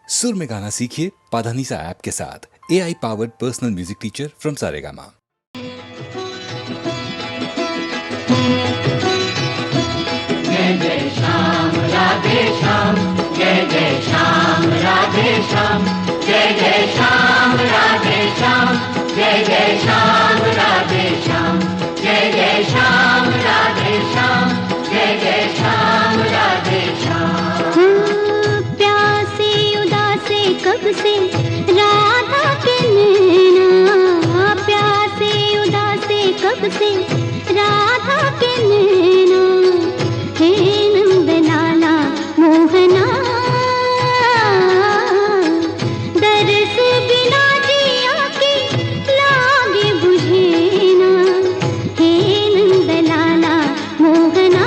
सुर में गाना सीखिए पाधानीसा ऐप के साथ। AI powered personal music teacher from Saregama. जय जय श्याम राधे श्याम, जय जय श्याम राधे श्याम, जय जय श्याम राधे श्याम, जय जय श्याम राधे श्याम, जय जय श्याम राधे श्याम, जय जय श्याम राधे श्याम। प्यासे उदासे कब से राधा के नैना, प्यासे उदासे कब से राधा के नैना, हे नंद लाला मोहना, दरस बिना जिया के लागे बुझे ना, हे नंद लाला मोहना,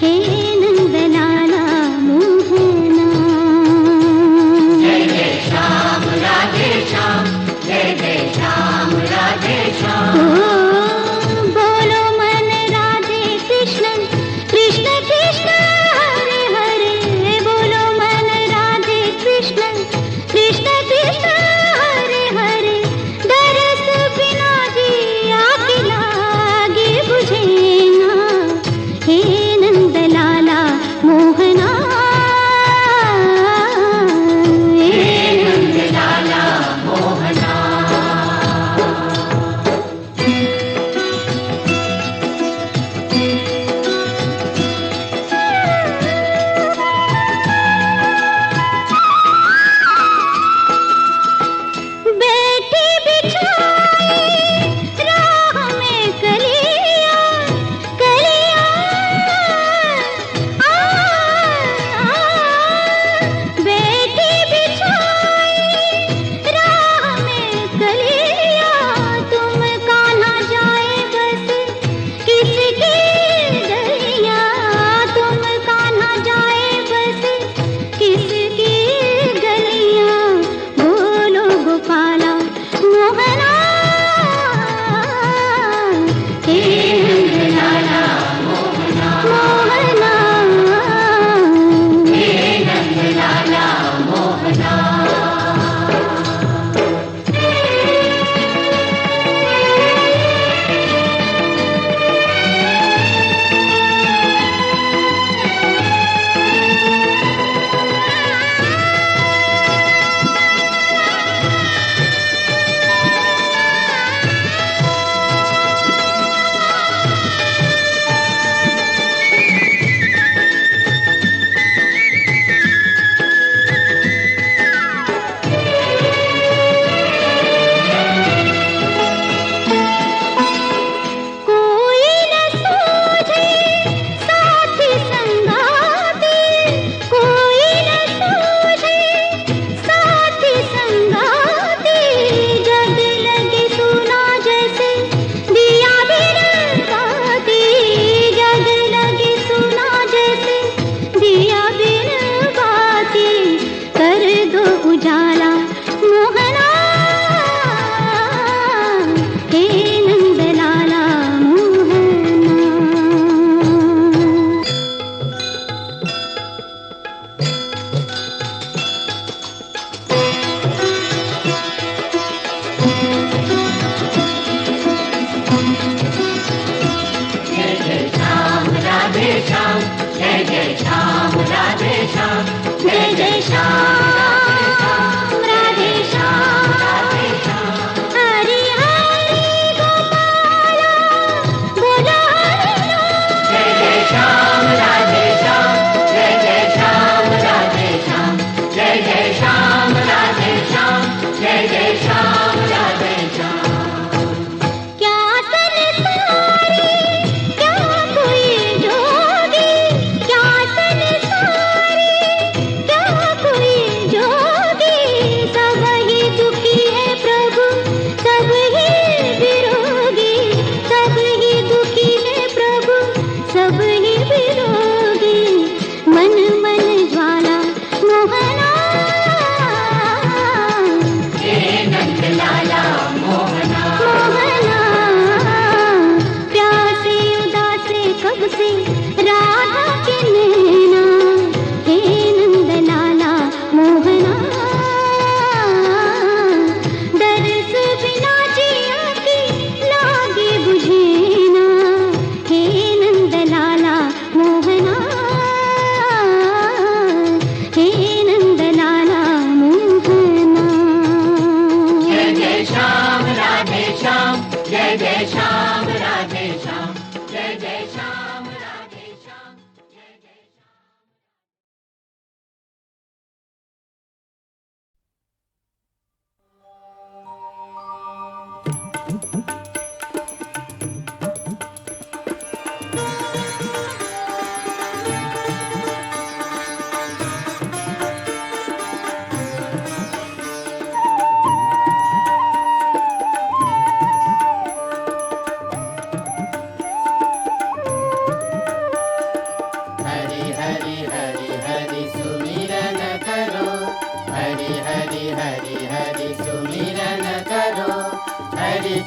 हे नंद लाला मोहना। जय जय श्याम राधे श्याम, जय जय श्याम राधे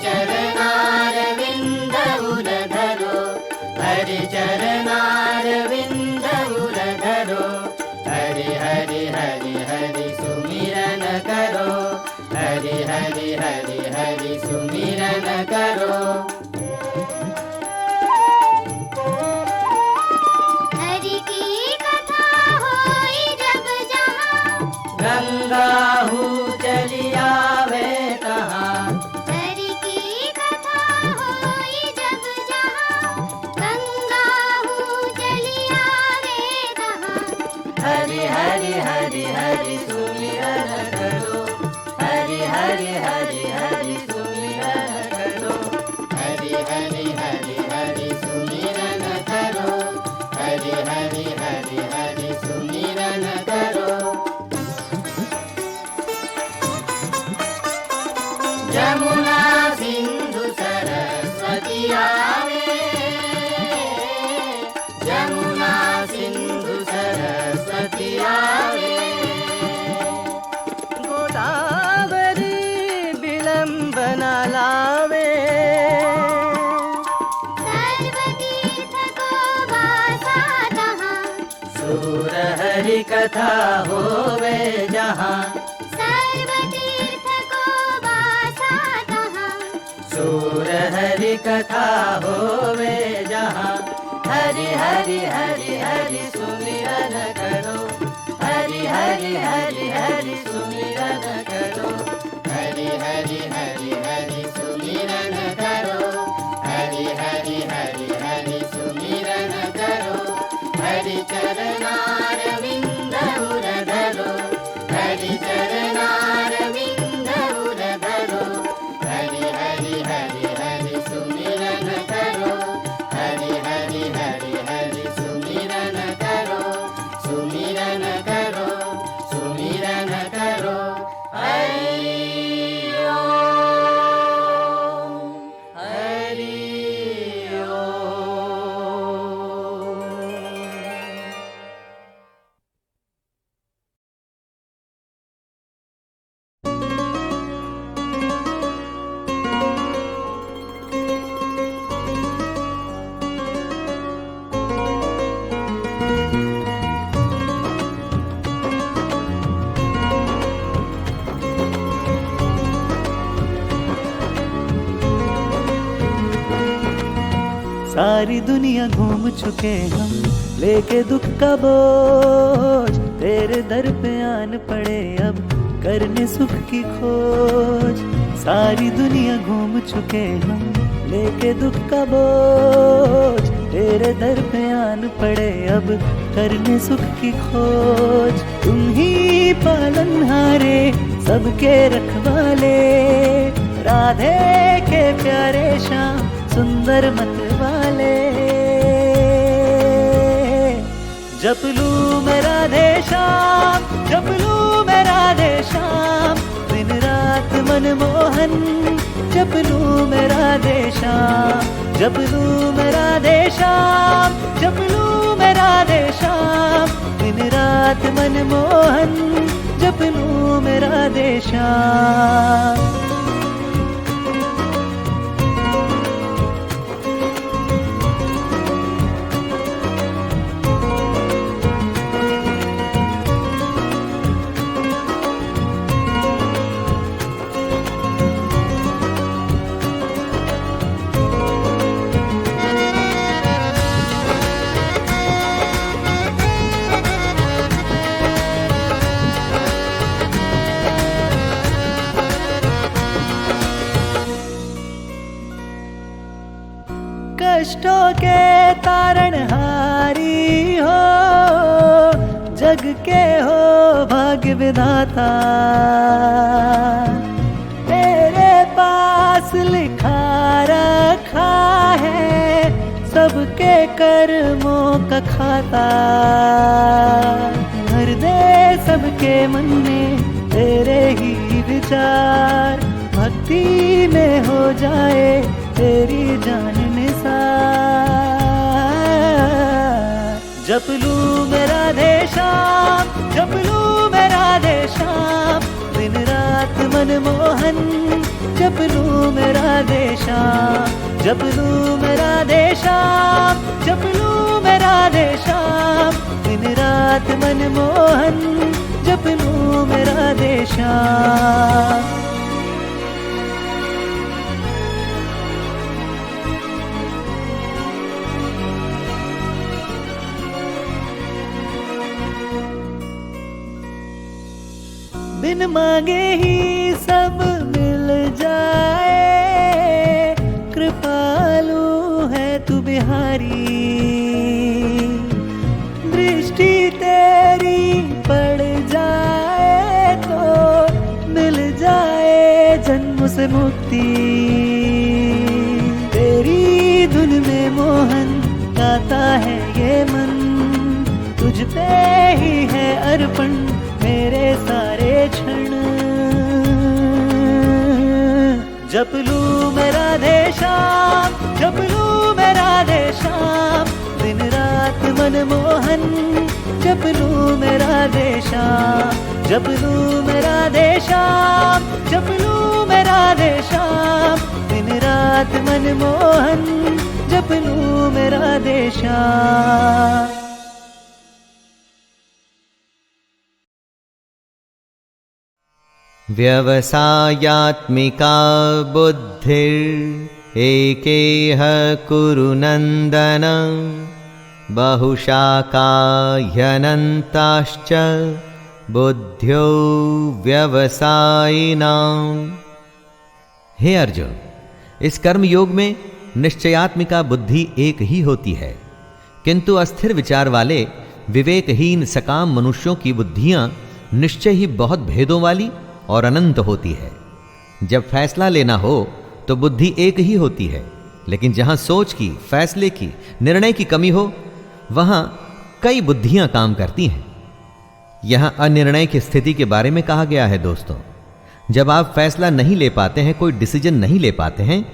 चरणारविन्द उरधरो हरि चरणारविन्द उरधरो हरि हरि हरि हरि सुमिरन करो हरि हरि हरि हरि सुमिरन करो हरि की कथा होई जब जहाँ गंगाहू चली आवे तहाँ हरि की कथा होई जब जहाँ गंगाहू चली आवे तहाँ हरि हरि हरि हरि सुमिरन करो हरि हरि हरि हरि सुमिरन करो हरि हरि हरि हरि सुमिरन करो हरि हरि हरि हरि सुमिरन करो जमुना सिंधु सरस्वती आवे जमुना सिंधु सरस्वती आवे गोदावरी विलंब न लावे सर्वतीर्थ को वासा तहाँ सूर हरि कथा होवे जहाँ सर्वतीर्थ को वासा तहाँ सूर हरि कथा होवे जहाँ हरि हरि हरि हरि सुमिरन करो हरि हरि हरि हरि सुमिरन करो हरि हरि हरि हरि सुमिरन करो हरि हरि हरि हरि सुमिरन करो हरि चरणारविन्द उरधरो हरि चरणारविन्द उरधरो हरि हरि हरि हरि सुमिरन करो हरि हरि हरि हरि सुमिरन करो सुमिरन करो सुमिरन करो हरि ओम हरि ओम सारी दुनिया घूम चुके हम लेके दुख का बोझ तेरे दर पे आन पड़े अब करने सुख की खोज सारी दुनिया घूम चुके हम लेके दुख का बोझ तेरे दर पे आन पड़े अब करने सुख की खोज तुम ही पालनहारे सबके रखवाले राधे के प्यारे श्याम सुंदर मत वाले जप लूं मैं राधे श्याम जप लूं मैं राधे श्याम दिन रात मनमोहन जप लूं मैं राधे श्याम जप लूं मैं राधे श्याम जप लूं मैं राधे श्याम दिन रात मनमोहन जप लूं मैं राधे श्याम कष्टों के तारणहारी हो जग के हो भाग्य विधाता तेरे पास लिखा रखा है सबके कर्मों का खाता भर दे सबके मन में तेरे ही विचार भक्ति में हो जाए तेरी जान जप लूं मैं राधे श्याम जप लूं मैं राधे श्याम दिन रात मनमोहन जप जप लूं मैं राधे श्याम, जप लूं मैं राधे श्याम, जप लूं मैं राधे श्याम, दिन रात मनमोहन जप लूं मैं राधे श्याम। बिन मांगे ही सब मिल जाए, कृपालु है तू बिहारी, दृष्टि तेरी पड़ जाए तो मिल जाए जन्म से मुक्ति। तेरी धुन में मोहन गाता है ये मन, तुझ पे ही है अर्पण मेरे सारे क्षण। जप लूं मैं राधे श्याम, जप लूं मैं राधे श्याम, दिन रात मनमोहन जप लूं मैं राधे श्याम, जप लूं मैं राधे श्याम, जप लूं मैं राधे श्याम, दिन रात मनमोहन जप लूं मैं राधे श्याम। व्यवसायात्मिका बुद्धिर् एकेह कुरु नन्दन, बहुशाखा ह्यनन्ताश्च बुद्ध्यो व्यवसायिनाम्। हे अर्जुन, इस कर्म योग में निश्चयात्मिका बुद्धि एक ही होती है, किंतु अस्थिर विचार वाले विवेकहीन सकाम मनुष्यों की बुद्धियां निश्चय ही बहुत भेदों वाली और अनंत होती है। जब फैसला लेना हो तो बुद्धि एक ही होती है, लेकिन जहां सोच की, फैसले की, निर्णय की कमी हो वहां कई बुद्धियां काम करती हैं। यहां अनिर्णय की स्थिति के बारे में कहा गया है। दोस्तों, जब आप फैसला नहीं ले पाते हैं, कोई डिसीजन नहीं ले पाते हैं,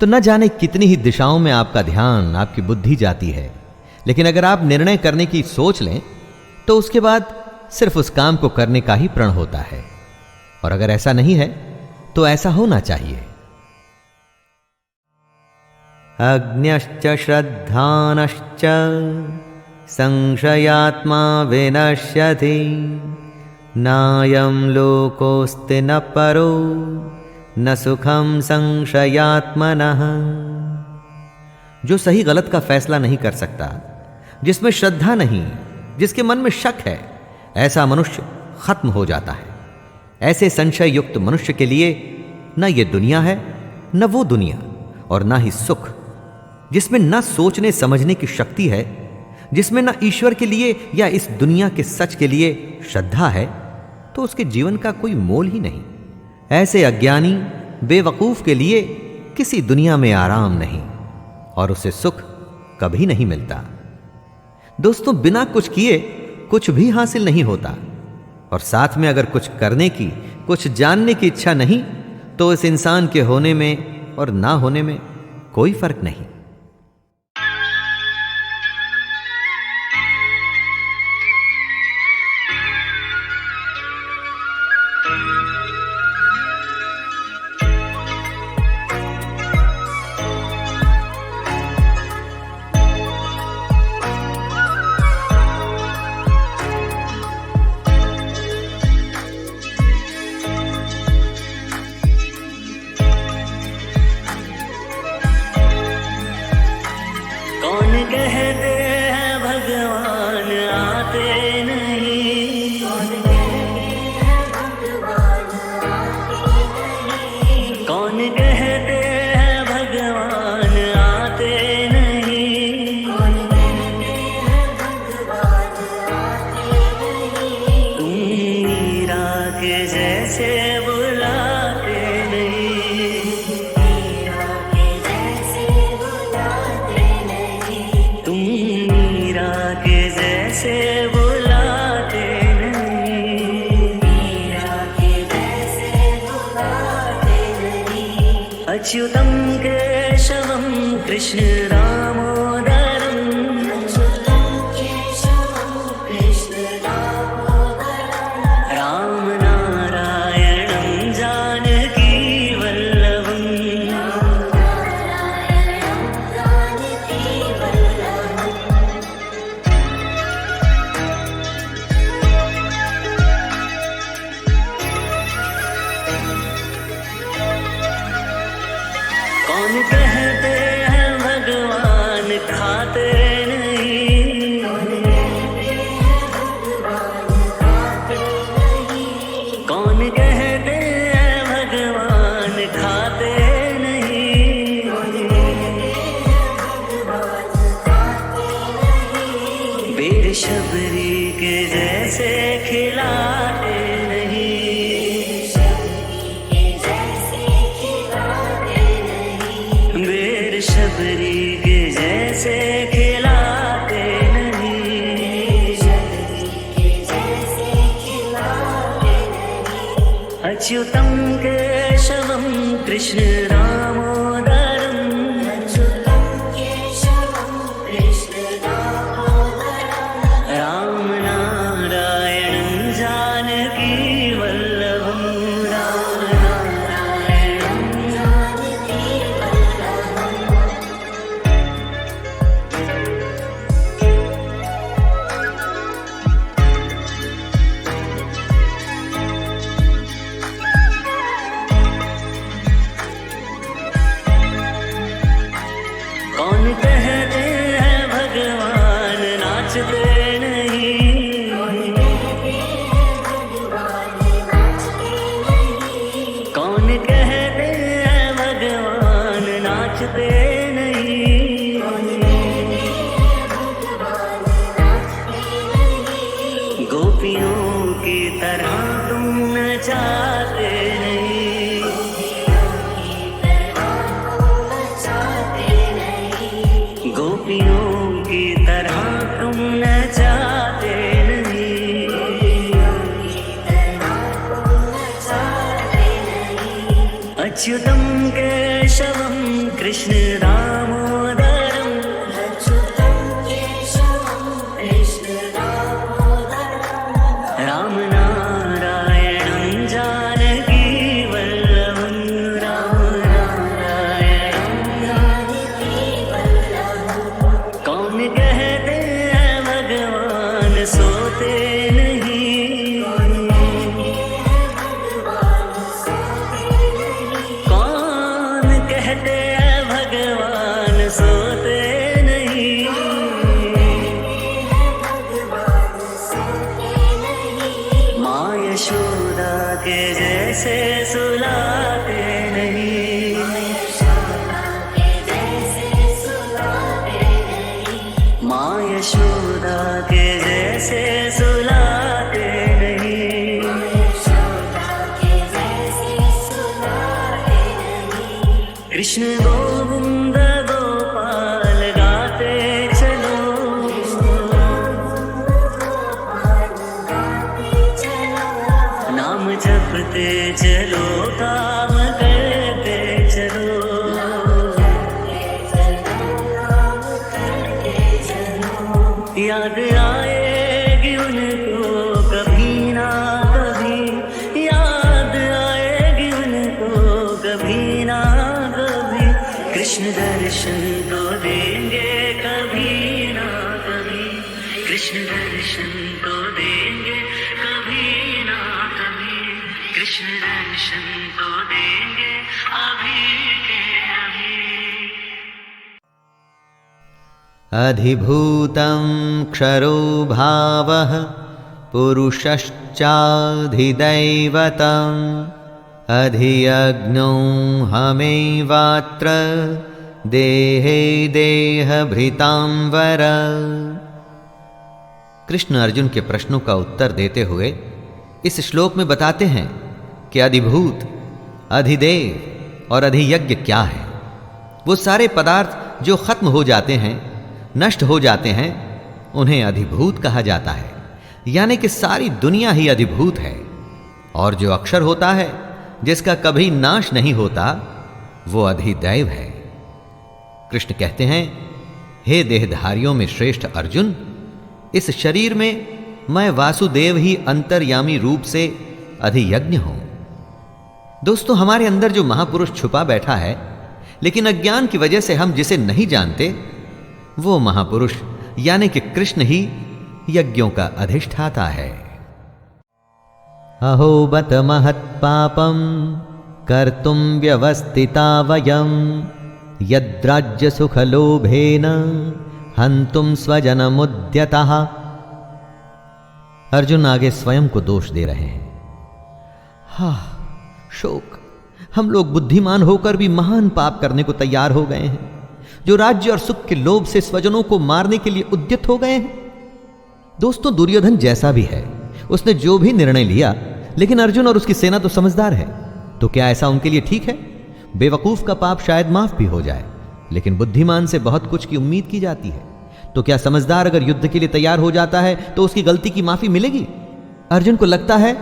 तो न जाने कितनी ही दिशाओं में आपका ध्यान, आपकी बुद्धि जाती है। लेकिन अगर आप निर्णय करने की सोच लें तो उसके बाद सिर्फ उस काम को करने का ही प्रण होता है। और अगर ऐसा नहीं है तो ऐसा होना चाहिए। अज्ञश्च श्रद्धानश्च संशयात्मा विनश्यति, नायं लोकोऽस्ति न परो न सुखम संशयात्मनः। जो सही गलत का फैसला नहीं कर सकता, जिसमें श्रद्धा नहीं, जिसके मन में शक है, ऐसा मनुष्य खत्म हो जाता है। ऐसे संशय युक्त मनुष्य के लिए न ये दुनिया है, न वो दुनिया, और न ही सुख। जिसमें न सोचने समझने की शक्ति है, जिसमें न ईश्वर के लिए या इस दुनिया के सच के लिए श्रद्धा है, तो उसके जीवन का कोई मोल ही नहीं। ऐसे अज्ञानी बेवकूफ के लिए किसी दुनिया में आराम नहीं और उसे सुख कभी नहीं मिलता। दोस्तों, बिना कुछ किए कुछ भी हासिल नहीं होता, और साथ में अगर कुछ करने की, कुछ जानने की इच्छा नहीं, तो इस इंसान के होने में और ना होने में कोई फर्क नहीं। अच्युतं केशवं कृष्ण दामोदरं राम नारायणं जानकी वल्लभं खिलाते नहीं, बेर शबरी के जैसे खिलाते नहीं, अच्युतं केशवं कृष्ण दामोदरं, राम नारायणं जानकी वल्लभं, राम नारायणं जानकी कौन कहते हैं भगवान नाचते नहीं, कौन कहते हैं भगवान नाचते नहीं, गोपियों की तरह तुम नचाते नहीं, गोपियों की तरह तुम नचाते नहीं, अच्युतं केशवं कृष्ण दामोदरं, राम नारायणं जानकी वल्लभं, राम नारायणं जानकी वल्लभं। कौन कहते हैं भगवान सोते नहीं, कौन कहते हैं भगवान सोते नहीं, माँ यशोदा के जैसे सुलाते नहीं, माँ यशोदा के जैसे सुलाते नहीं, कृष्ण गोविंद गोपाल गाते चलो, नाम जपते चलो, काम करते चलो, याद आएगी उनको कभी ना कभी, याद आएगी उनको कभी ना कभी, कृष्ण दर्शन तो देंगे कभी ना कभी, कृष्ण दर्शन तो देंगे कभी ना कभी, कृष्ण दर्शन तो देंगे अभी के अभी। अधिभूतं क्षरो भावः पुरुषश्चाधिदैवतम्, अधियज्ञो हमेवात्र देहे देहभृतां वर। कृष्ण अर्जुन के प्रश्नों का उत्तर देते हुए इस श्लोक में बताते हैं कि अधिभूत, अधिदेव और अधियज्ञ क्या है। वो सारे पदार्थ जो खत्म हो जाते हैं, नष्ट हो जाते हैं, उन्हें अधिभूत कहा जाता है। यानी कि सारी दुनिया ही अधिभूत है। और जो अक्षर होता है, जिसका कभी नाश नहीं होता, वो अधिदैव है। कृष्ण कहते हैं, हे देहधारियों में श्रेष्ठ अर्जुन, इस शरीर में मैं वासुदेव ही अंतर्यामी रूप से अधियज्ञ हूं। दोस्तों, हमारे अंदर जो महापुरुष छुपा बैठा है, लेकिन अज्ञान की वजह से हम जिसे नहीं जानते, वो महापुरुष यानी कि कृष्ण ही यज्ञों का अधिष्ठाता है। अहो बत महत्पापं कर्तुं व्यवस्थिता वयं, यद्राज्य सुखलोभेन हन्तुं स्वजनमुद्यतः। अर्जुन आगे स्वयं को दोष दे रहे हैं। शोक, हम लोग बुद्धिमान होकर भी महान पाप करने को तैयार हो गए हैं, जो राज्य और सुख के लोभ से स्वजनों को मारने के लिए उद्यत हो गए हैं। दोस्तों, दुर्योधन जैसा भी है, उसने जो भी निर्णय लिया, लेकिन अर्जुन और उसकी सेना तो समझदार है, तो क्या ऐसा उनके लिए ठीक है? बेवकूफ का पाप शायद माफ भी हो जाए, लेकिन बुद्धिमान से बहुत कुछ की उम्मीद की जाती है। तो क्या समझदार अगर युद्ध के लिए तैयार हो जाता है तो उसकी गलती की माफी मिलेगी? अर्जुन को लगता है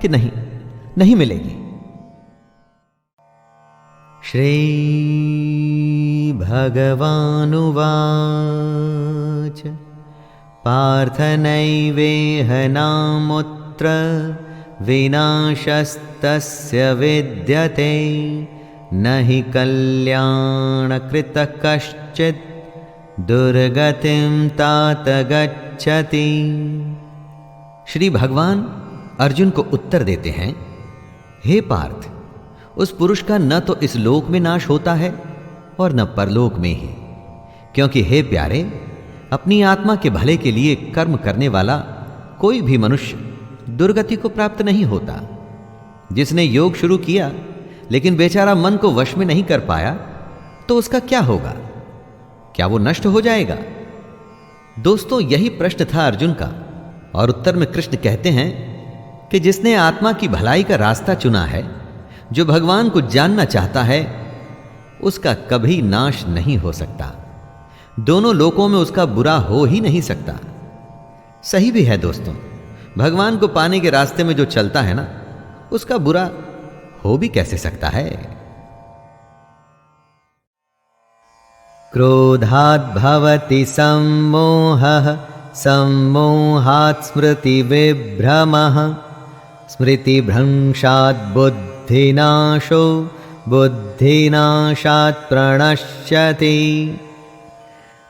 कि नहीं मिलेगी। श्री भगवानुवाच पार्थ नैवेह नामुत्र विनाशस्तस्य विद्यते न हि कल्याणकृत कश्चित् दुर्गतिं तात गच्छति। श्री भगवान अर्जुन को उत्तर देते हैं, हे पार्थ, उस पुरुष का न तो इस लोक में नाश होता है और न परलोक में ही, क्योंकि हे प्यारे, अपनी आत्मा के भले के लिए कर्म करने वाला कोई भी मनुष्य दुर्गति को प्राप्त नहीं होता। जिसने योग शुरू किया लेकिन बेचारा मन को वश में नहीं कर पाया, तो उसका क्या होगा? क्या वो नष्ट हो जाएगा? दोस्तों, यही प्रश्न था अर्जुन का, और उत्तर में कृष्ण कहते हैं कि जिसने आत्मा की भलाई का रास्ता चुना है, जो भगवान को जानना चाहता है, उसका कभी नाश नहीं हो सकता। दोनों लोकों में उसका बुरा हो ही नहीं सकता। सही भी है दोस्तों, भगवान को पाने के रास्ते में जो चलता है ना, उसका बुरा हो भी कैसे सकता है। क्रोधात् भवति सम्मोहः, सम्मोहात् स्मृतिविभ्रमः, स्मृतिभ्रंशात् बुद्धिनाशो, बुद्धिनाशात् प्रणश्यति।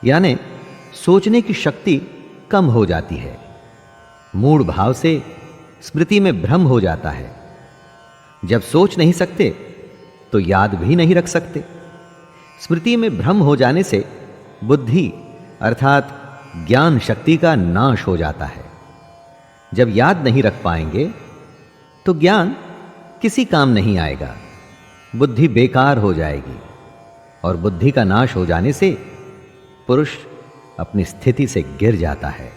यानी सोचने की शक्ति कम हो जाती है, मूढ़ भाव से स्मृति में भ्रम हो जाता है। जब सोच नहीं सकते तो याद भी नहीं रख सकते। स्मृति में भ्रम हो जाने से बुद्धि अर्थात ज्ञान शक्ति का नाश हो जाता है। जब याद नहीं रख पाएंगे तो ज्ञान किसी काम नहीं आएगा, बुद्धि बेकार हो जाएगी, और बुद्धि का नाश हो जाने से पुरुष अपनी स्थिति से गिर जाता है।